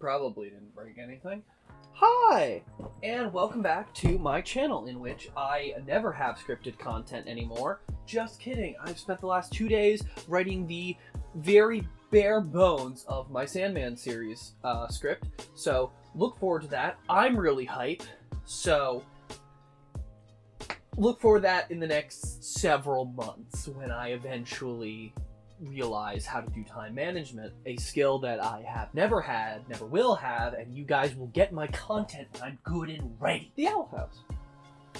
Probably didn't break anything. Hi! And welcome back to my channel, in which I never have scripted content anymore. Just kidding. I've spent the last 2 days writing the very bare bones of my Sandman series script. So look forward to that. I'm really hyped. So look for that in the next several months when I eventually realize how to do time management, a skill that I have never had, never will have, and you guys will get my content when I'm good and ready. The Owl House.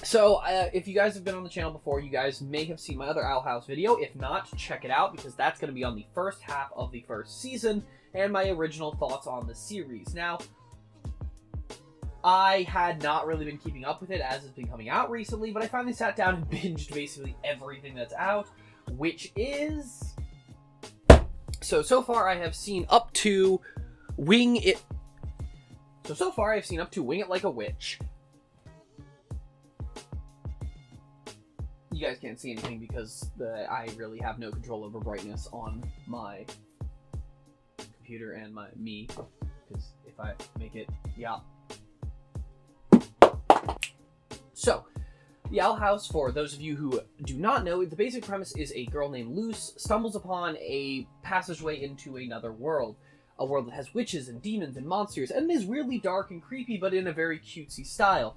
So, if you guys have been on the channel before, you guys may have seen my other Owl House video. If not, check it out, because that's going to be on the first half of the first season, and my original thoughts on the series. Now, I had not really been keeping up with it as it's been coming out recently, but I finally sat down and binged basically everything that's out, which is... So far I have seen up to Wing It... So far I've seen up to Wing It Like a Witch. You guys can't see anything because I really have no control over brightness on my computer and me. Because if I make it... yeah. So, the Owl House, for those of you who do not know, the basic premise is a girl named Luce stumbles upon a passageway into another world. A world that has witches and demons and monsters, and is weirdly dark and creepy, but in a very cutesy style.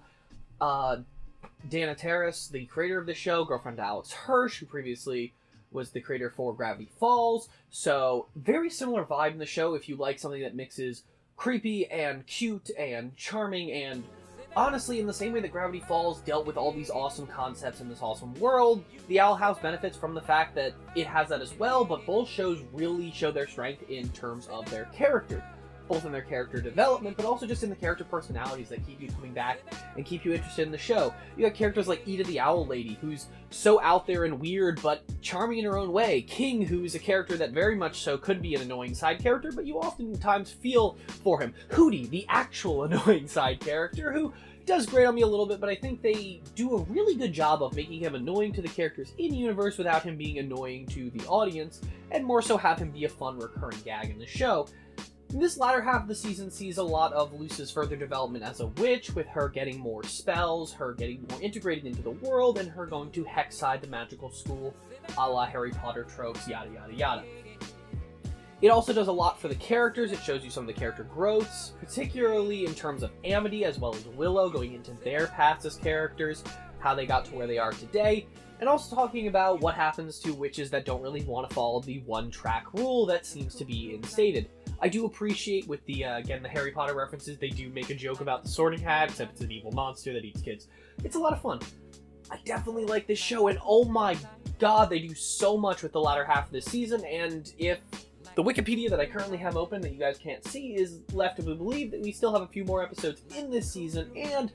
Dana Terrace, the creator of the show, girlfriend to Alex Hirsch, who previously was the creator for Gravity Falls. So, very similar vibe in the show if you like something that mixes creepy and cute and charming and... honestly, in the same way that Gravity Falls dealt with all these awesome concepts in this awesome world, The Owl House benefits from the fact that it has that as well, but both shows really show their strength in terms of their character. Both in their character development, but also just in the character personalities that keep you coming back and keep you interested in the show. You got characters like Ida the Owl Lady, who's so out there and weird, but charming in her own way. King, who's a character that very much so could be an annoying side character, but you oftentimes feel for him. Hootie, the actual annoying side character, who does grate on me a little bit, but I think they do a really good job of making him annoying to the characters in-universe without him being annoying to the audience, and more so have him be a fun recurring gag in the show. This latter half of the season sees a lot of Luce's further development as a witch, with her getting more spells, her getting more integrated into the world, and her going to Hexside, the magical school, a la Harry Potter tropes, yada yada yada. It also does a lot for the characters. It shows you some of the character growths, particularly in terms of Amity as well as Willow, going into their paths as characters, how they got to where they are today, and also talking about what happens to witches that don't really want to follow the one-track rule that seems to be instated. I do appreciate with the, again, the Harry Potter references, they do make a joke about the Sorting Hat, except it's an evil monster that eats kids. It's a lot of fun. I definitely like this show, and oh my god, they do so much with the latter half of this season, and if the Wikipedia that I currently have open that you guys can't see is left to believe that we still have a few more episodes in this season, and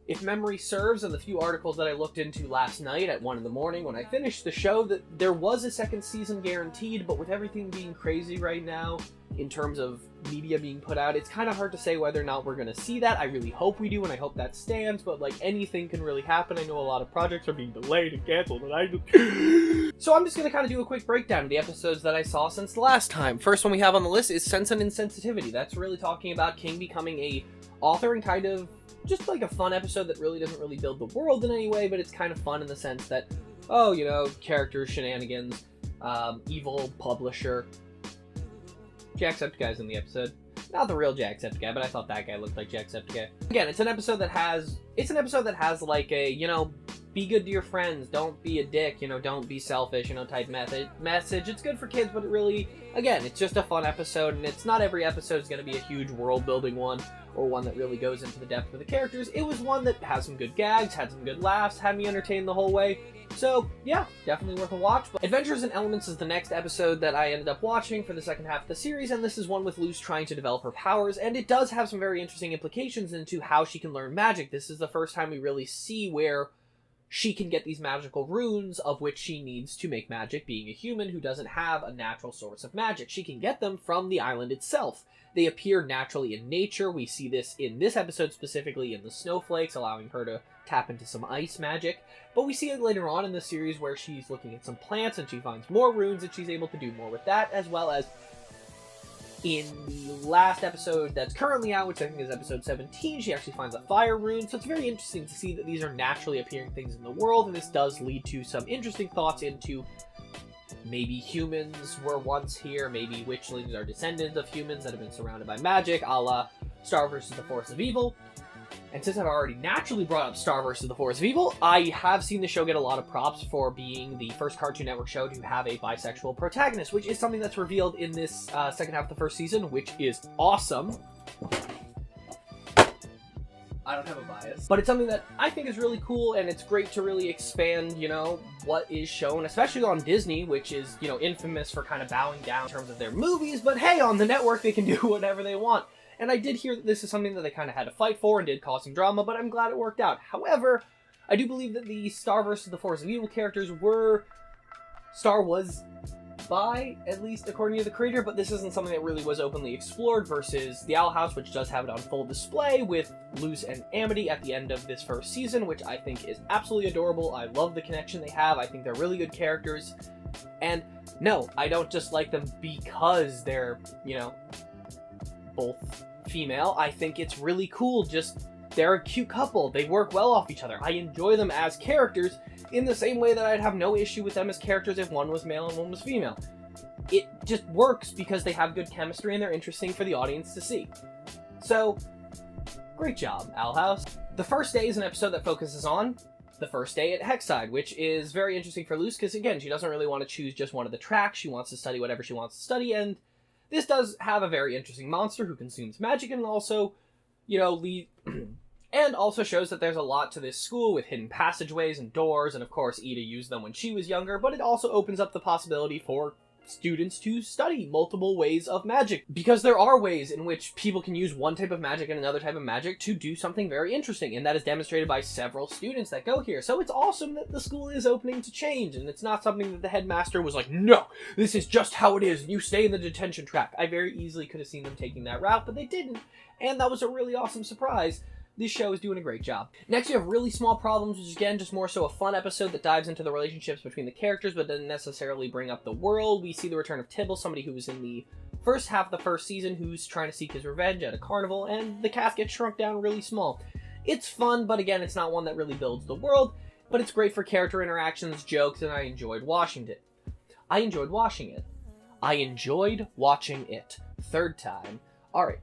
if memory serves, and the few articles that I looked into last night at 1 in the morning when I finished the show, that there was a second season guaranteed, but with everything being crazy right now, in terms of media being put out, it's kind of hard to say whether or not we're going to see that. I really hope we do, and I hope that stands, but like anything can really happen. I know a lot of projects are being delayed and canceled, and So I'm just going to kind of do a quick breakdown of the episodes that I saw since the last time. First one we have on the list is Sense and Insensitivity. That's really talking about King becoming a author, and kind of just like a fun episode that really doesn't really build the world in any way, but it's kind of fun in the sense that, oh, you know, characters, shenanigans, evil publisher. Jacksepticeye's in the episode. Not the real Jacksepticeye, but I thought that guy looked like Jacksepticeye. Again, it's an episode that has like a, you know, be good to your friends, don't be a dick, you know, don't be selfish, you know, type message. It's good for kids, but it really, again, it's just a fun episode, and it's not every episode is going to be a huge world-building one, or one that really goes into the depth of the characters. It was one that has some good gags, had some good laughs, had me entertained the whole way. So, yeah, definitely worth a watch. But Adventures in Elements is the next episode that I ended up watching for the second half of the series, and this is one with Luce trying to develop her powers, and it does have some very interesting implications into how she can learn magic. This is the first time we really see where she can get these magical runes of which she needs to make magic, being a human who doesn't have a natural source of magic. She can get them from the island itself. They appear naturally in nature. We see this in this episode specifically in the snowflakes, allowing her to tap into some ice magic. But we see it later on in the series where she's looking at some plants and she finds more runes and she's able to do more with that, as well as In the last episode that's currently out, which I think is episode 17, she actually finds a fire rune. So it's very interesting to see that these are naturally appearing things in the world, and this does lead to some interesting thoughts into maybe humans were once here, maybe witchlings are descendants of humans that have been surrounded by magic, a la Star vs. the Force of Evil. And since I've already naturally brought up Star vs. the Force of Evil, I have seen the show get a lot of props for being the first Cartoon Network show to have a bisexual protagonist, which is something that's revealed in this second half of the first season, which is awesome. I don't have a bias. But it's something that I think is really cool, and it's great to really expand, you know, what is shown, especially on Disney, which is, you know, infamous for kind of bowing down in terms of their movies, but hey, on the network they can do whatever they want. And I did hear that this is something that they kind of had to fight for and did cause some drama, but I'm glad it worked out. However, I do believe that the Star vs. the Force of Evil characters Star was bi, at least according to the creator, but this isn't something that really was openly explored versus the Owl House, which does have it on full display with Luce and Amity at the end of this first season, which I think is absolutely adorable. I love the connection they have. I think they're really good characters. And no, I don't just like them because they're, you know, both female. I think it's really cool. Just, they're a cute couple. They work well off each other. I enjoy them as characters in the same way that I'd have no issue with them as characters if one was male and one was female. It just works because they have good chemistry and they're interesting for the audience to see. So, great job, Owl House. The first day is an episode that focuses on the first day at Hexside, which is very interesting for Luce because, again, she doesn't really want to choose just one of the tracks. She wants to study whatever she wants to study, and this does have a very interesting monster who consumes magic and also, you know, and also shows that there's a lot to this school with hidden passageways and doors, and of course Ida used them when she was younger, but it also opens up the possibility for students to study multiple ways of magic, because there are ways in which people can use one type of magic and another type of magic to do something very interesting, and that is demonstrated by several students that go here. So it's awesome that the school is opening to change, and it's not something that the headmaster was like, no, this is just how it is, and you stay in the detention track. I very easily could have seen them taking that route, but they didn't, and that was a really awesome surprise. This show is doing a great job. Next, we have Really Small Problems, which is, again, just more so a fun episode that dives into the relationships between the characters, but doesn't necessarily bring up the world. We see the return of Tibble, somebody who was in the first half of the first season, who's trying to seek his revenge at a carnival, and the cast gets shrunk down really small. It's fun, but again, it's not one that really builds the world, but it's great for character interactions, jokes, and I enjoyed watching it. I enjoyed watching it. Third time. Alright.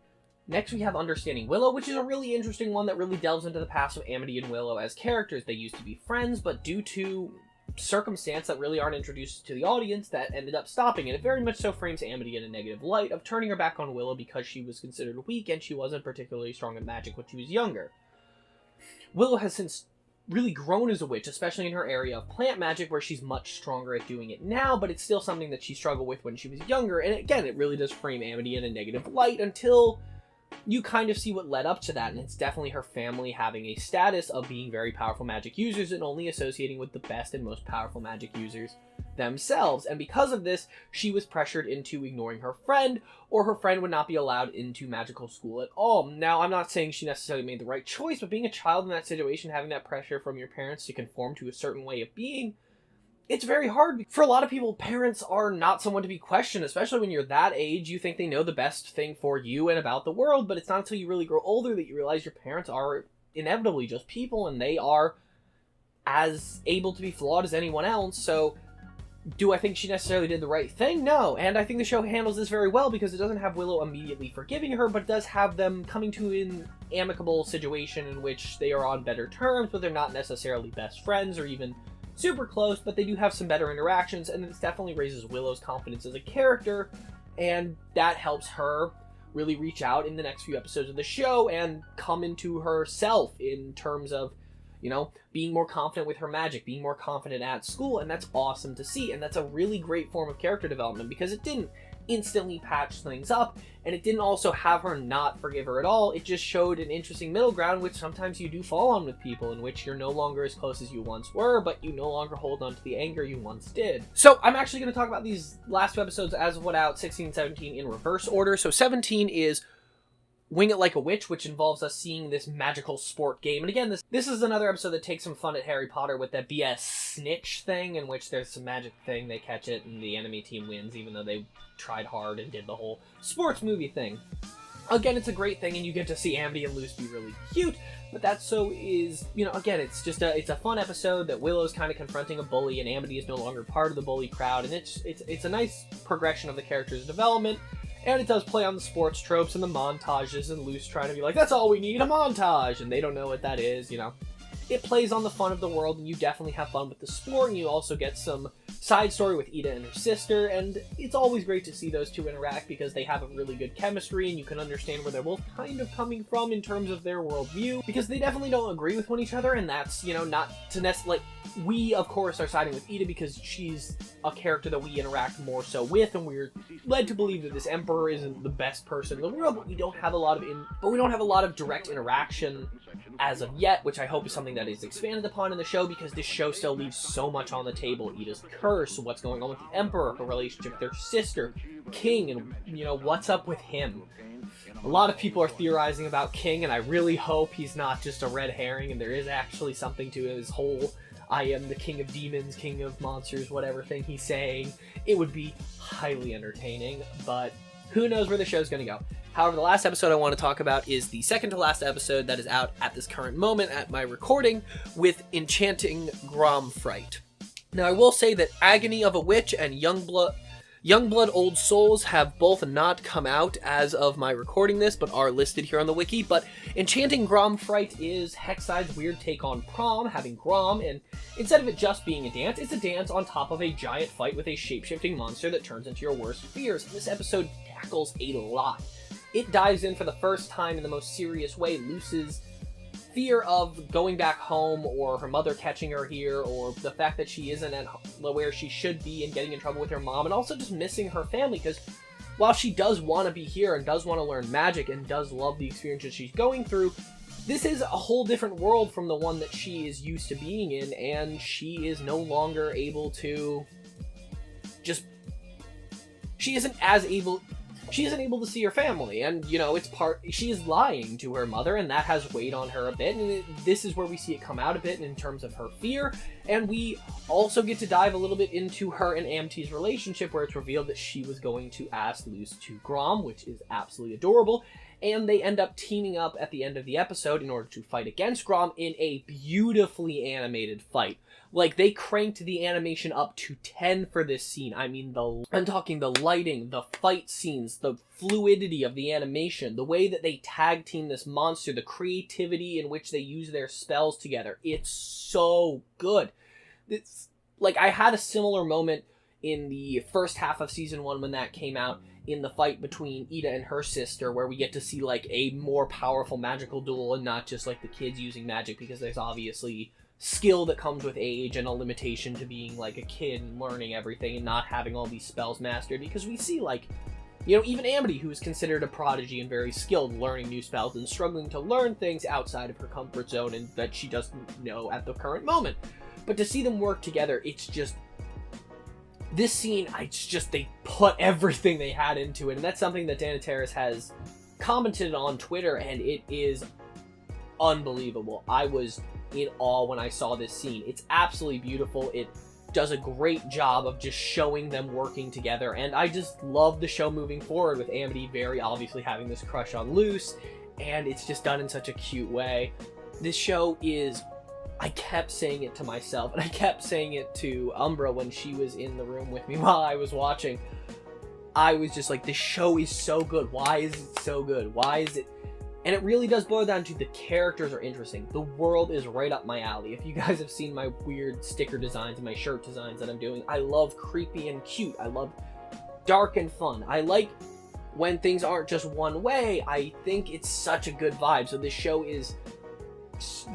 Next, we have Understanding Willow, which is a really interesting one that really delves into the past of Amity and Willow as characters. They used to be friends, but due to circumstance that really aren't introduced to the audience, that ended up stopping. And it very much so frames Amity in a negative light of turning her back on Willow because she was considered weak and she wasn't particularly strong at magic when she was younger. Willow has since really grown as a witch, especially in her area of plant magic, where she's much stronger at doing it now, but it's still something that she struggled with when she was younger. And again, it really does frame Amity in a negative light until you kind of see what led up to that, and it's definitely her family having a status of being very powerful magic users and only associating with the best and most powerful magic users themselves. And because of this, she was pressured into ignoring her friend, or her friend would not be allowed into magical school at all. Now, I'm not saying she necessarily made the right choice, but being a child in that situation, having that pressure from your parents to conform to a certain way of being, it's very hard. For a lot of people, parents are not someone to be questioned, especially when you're that age. You think they know the best thing for you and about the world, but it's not until you really grow older that you realize your parents are inevitably just people, and they are as able to be flawed as anyone else. So, do I think she necessarily did the right thing? No, and I think the show handles this very well because it doesn't have Willow immediately forgiving her, but it does have them coming to an amicable situation in which they are on better terms, but they're not necessarily best friends or even super close, but they do have some better interactions, and this definitely raises Willow's confidence as a character, and that helps her really reach out in the next few episodes of the show and come into herself in terms of, you know, being more confident with her magic, being more confident at school, and that's awesome to see, and that's a really great form of character development because it didn't instantly patch things up, and it didn't also have her not forgive her at all. It just showed an interesting middle ground, which sometimes you do fall on with people, in which you're no longer as close as you once were, but you no longer hold on to the anger you once did. So I'm actually going to talk about these last two episodes as of what out, 16 and 17, in reverse order. So 17 is Wing It Like a Witch, which involves us seeing this magical sport game. And again, this is another episode that takes some fun at Harry Potter with that BS snitch thing, in which there's some magic thing, they catch it, and the enemy team wins, even though they tried hard and did the whole sports movie thing. Again, it's a great thing, and you get to see Amity and Luce be really cute, but that so is, again, it's a fun episode that Willow's kind of confronting a bully, and Amity is no longer part of the bully crowd, and it's a nice progression of the character's development. And it does play on the sports tropes and the montages, and Luce trying to be like, that's all we need, a montage! And they don't know what that is, It plays on the fun of the world, and you definitely have fun with the sport, and you also get some side story with Ida and her sister, and it's always great to see those two interact because they have a really good chemistry, and you can understand where they're both kind of coming from in terms of their worldview, because they definitely don't agree with one each other, and that's, not to necessarily, we, of course, are siding with Ida because she's a character that we interact more so with, and we're led to believe that this Emperor isn't the best person in the world, but we don't have a lot of direct interaction as of yet, which I hope is something that is expanded upon in the show, because this show still leaves so much on the table. Ida's curse, what's going on with the Emperor, her relationship with their sister, King, and, what's up with him. A lot of people are theorizing about King, and I really hope he's not just a red herring, and there is actually something to his whole, I am the king of demons, king of monsters, whatever thing he's saying. It would be highly entertaining, but who knows where the show's going to go. However, the last episode I want to talk about is the second to last episode that is out at this current moment at my recording with Enchanting Gromfright. Now, I will say that Agony of a Witch and Youngblood Old Souls have both not come out as of my recording this, but are listed here on the wiki. But Enchanting Gromfright is Hexide's weird take on prom, having Grom, and instead of it just being a dance, it's a dance on top of a giant fight with a shape-shifting monster that turns into your worst fears. And this episode tackles a lot. It dives in for the first time in the most serious way Luce's fear of going back home, or her mother catching her here, or the fact that she isn't at where she should be and getting in trouble with her mom, and also just missing her family, because while she does want to be here and does want to learn magic and does love the experiences she's going through, this is a whole different world from the one that she is used to being in, and she is no longer able to she isn't able to see her family, and, she is lying to her mother, and that has weighed on her a bit, and this is where we see it come out a bit in terms of her fear, and we also get to dive a little bit into her and Amity's relationship, where it's revealed that she was going to ask Luce to Grom, which is absolutely adorable, and they end up teaming up at the end of the episode in order to fight against Grom in a beautifully animated fight. Like, they cranked the animation up to 10 for this scene. I mean, I'm talking the lighting, the fight scenes, the fluidity of the animation, the way that they tag team this monster, the creativity in which they use their spells together. It's so good. It's like, I had a similar moment in the first half of season 1 when that came out, in the fight between Ida and her sister, where we get to see, like, a more powerful magical duel and not just, like, the kids using magic, because there's obviously skill that comes with age and a limitation to being, like, a kid and learning everything and not having all these spells mastered, because we see, like, even Amity, who is considered a prodigy and very skilled learning new spells and struggling to learn things outside of her comfort zone and that she doesn't know at the current moment. But to see them work together, it's just... This scene, they put everything they had into it, and that's something that Dana Terrace has commented on Twitter, and it is unbelievable. I was in awe when I saw this scene. It's absolutely beautiful. It does a great job of just showing them working together, and I just love the show moving forward with Amity very obviously having this crush on Luce, and it's just done in such a cute way. This show is... I kept saying it to myself, and I kept saying it to Umbra when she was in the room with me while I was watching. I was just like, this show is so good. Why is it so good? Why is it... And it really does boil down to the characters are interesting. The world is right up my alley. If you guys have seen my weird sticker designs and my shirt designs that I'm doing, I love creepy and cute. I love dark and fun. I like when things aren't just one way. I think it's such a good vibe. So this show is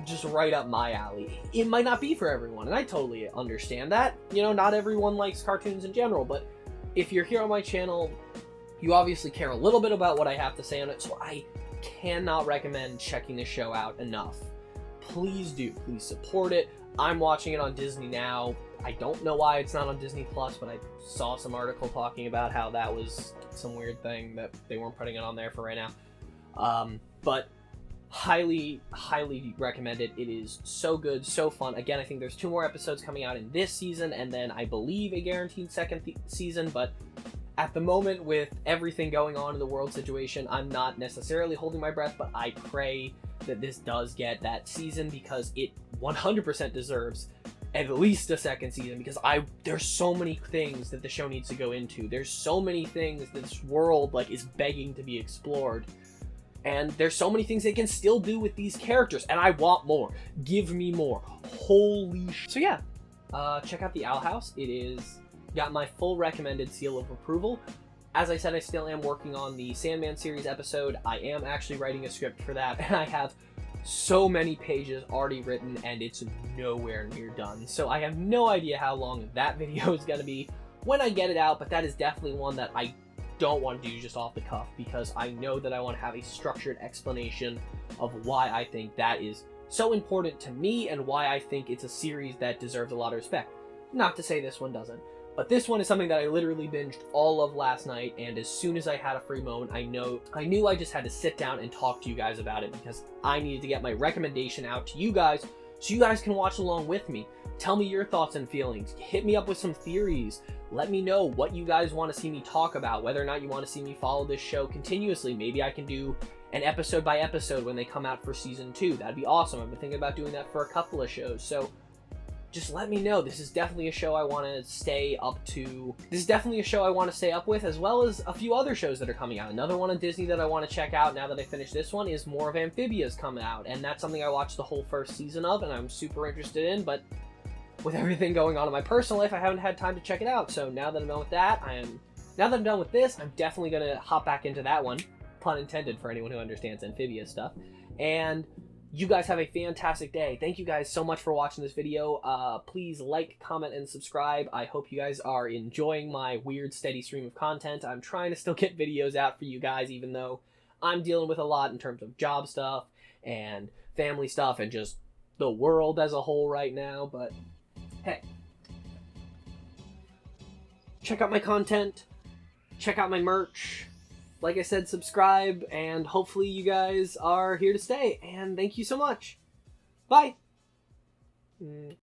just right up my alley. It might not be for everyone, and I totally understand that. Not everyone likes cartoons in general, but if you're here on my channel, you obviously care a little bit about what I have to say on it, so I cannot recommend checking this show out enough. Please do. Please support it. I'm watching it on Disney now. I don't know why it's not on Disney Plus, but I saw some article talking about how that was some weird thing that they weren't putting it on there for right now. But highly recommend it. It is so good, so fun. Again, I think there's 2 more episodes coming out in this season, and then I believe a guaranteed second season, but at the moment, with everything going on in the world situation, I'm not necessarily holding my breath, but I pray that this does get that season, because it 100% deserves at least a second season, because there's so many things that the show needs to go into. There's so many things that this world is begging to be explored. And there's so many things they can still do with these characters, and I want more. Give me more. Holy sh... So yeah, check out The Owl House. It is got my full recommended seal of approval. As I said, I still am working on the Sandman series episode. I am actually writing a script for that, and I have so many pages already written, and it's nowhere near done. So I have no idea how long that video is going to be when I get it out, but that is definitely one that I don't want to do just off the cuff, because I know that I want to have a structured explanation of why I think that is so important to me and why I think it's a series that deserves a lot of respect. Not to say this one doesn't, but this one is something that I literally binged all of last night, and as soon as I had a free moment, I knew I just had to sit down and talk to you guys about it, because I needed to get my recommendation out to you guys so you guys can watch along with me. Tell me your thoughts and feelings. Hit me up with some theories. Let me know what you guys want to see me talk about, whether or not you want to see me follow this show continuously. Maybe I can do an episode by episode when they come out for season 2. That'd be awesome. I've been thinking about doing that for a couple of shows. So just let me know. This is definitely a show I want to stay up to. This is definitely a show I want to stay up with, as well as a few other shows that are coming out. Another one on Disney that I want to check out now that I finished this one is more of Amphibia's coming out. And that's something I watched the whole first season of, and I'm super interested in, but with everything going on in my personal life, I haven't had time to check it out. So now that I'm done with that, now that I'm done with this, I'm definitely going to hop back into that one. Pun intended for anyone who understands Amphibia stuff. And you guys have a fantastic day. Thank you guys so much for watching this video. Please like, comment, and subscribe. I hope you guys are enjoying my weird, steady stream of content. I'm trying to still get videos out for you guys, even though I'm dealing with a lot in terms of job stuff and family stuff and just the world as a whole right now. But hey, check out my content, check out my merch. Like I said, subscribe, and hopefully you guys are here to stay. And thank you so much. Bye.